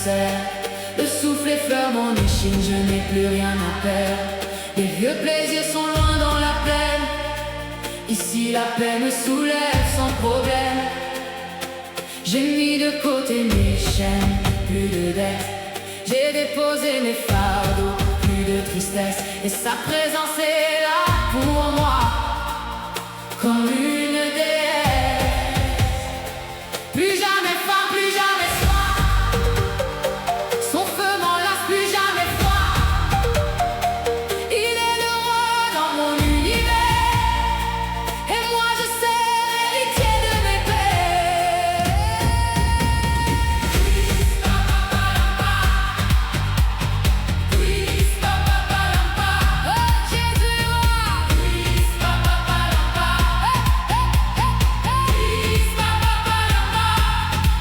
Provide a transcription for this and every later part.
serre. Le souffle effleure mon échine, je n'ai plus rien à perdre. Les vieux plaisirs sont loin dans la plaine. Ici la paix me soulève sans problème. J'ai mis de côté mes chaînes, plus de dettes. J'ai déposé mes fardeaux, plus de tristesse. Et sa présence est là pour moi, comme une déesse. Plus jamais faim, plus jamais soif. Son feu m'enlace, plus jamais froid. Il est le roi dans mon univers. Et moi je sais l'héritier de mes pères. Oh Jésus roi.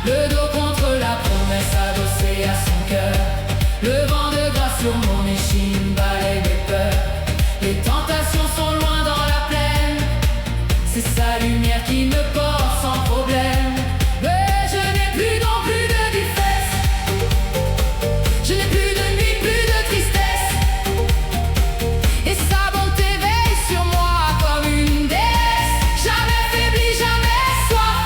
Le dos contre la promesse adossée à son cœur. Le vent de grâce sur mon échine balaye mes peurs. Les tentations sont loin dans la plaine. C'est sa lumière qui me porte sans problème. Mais je n'ai plus non plus de défaite. Je n'ai plus de nuit, plus de tristesse. Et sa bonté veille sur moi comme une déesse. Jamais faibli, jamais soif.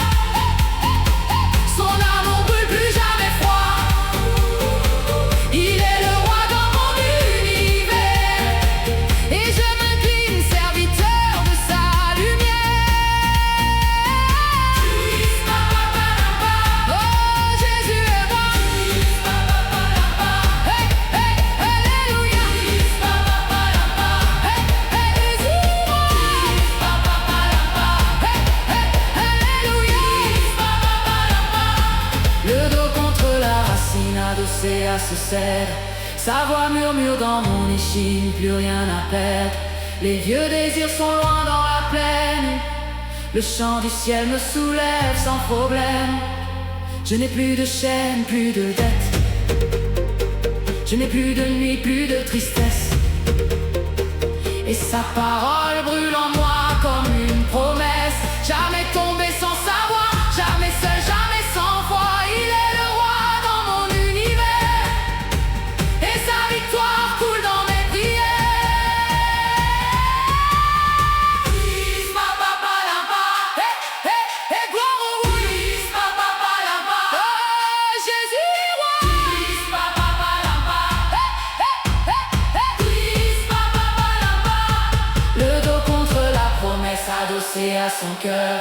Son amour brûle, plus jamais froid. Il est le roi dans mon univers. Et je m'incline, serviteur de sa lumière. Oh Jésus est roi. Hey, hey, alléluia. Hey, hey, Jésus est roi. Hey, hey, alléluia. Le dos contre la racine adossé à ce cèdre. Sa voix murmure dans mon échine, plus rien à perdre. Les vieux désirs sont loin dans la plaine. Le chant du ciel me soulève sans problème. Je n'ai plus de chaînes, plus de dettes. Je n'ai plus de nuit, plus de tristesse. Et sa parole brûle en moi comme une promesse. Jamais tombé sans savoir, jamais seul, jamais sans foi. Il est le roi dans mon univers. Et sa victoire coule dans mes prières. Hey, hey, hey, gloire au roi. Oh, Jésus est roi. Le dos contre la promesse adossé à son cœur.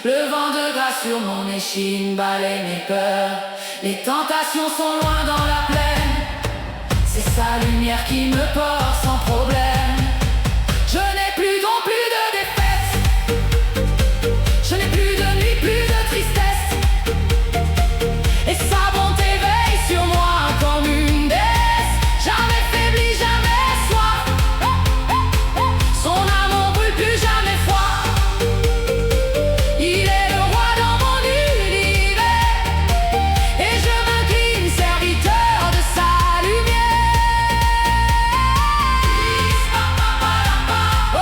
Le vent de grâce sur mon échine balaye mes peurs. Les tentations sont loin dans la plaine. C'est sa lumière qui me porte sans problème. Je n'ai plus non plus de défaite. Je n'ai plus de nuit, plus de tristesse. Et sa bonté veille sur moi comme une déesse. Jamais faibli, jamais soif. Son amour brûle, plus jamais froid. Il est le roi dans mon univers. Et je m'incline, serviteur de sa lumière. Oh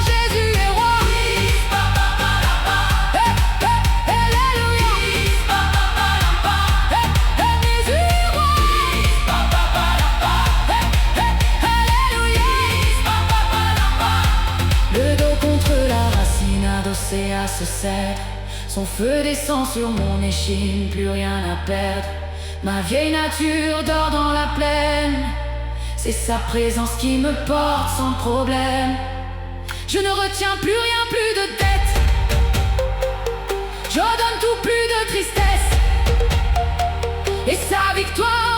Jésus est roi. Hey, hey, alléluia. Hey, hey, Jésus est roi. Hey, hey, alléluia. Le dos contre la racine adossé à ce cèdre. Son feu descend sur mon échine, plus rien à perdre. Ma vieille nature dort dans la plaine. C'est sa présence qui me porte sans problème. Je ne retiens plus rien, plus de dettes. Je donne tout, plus de tristesse. Et sa victoire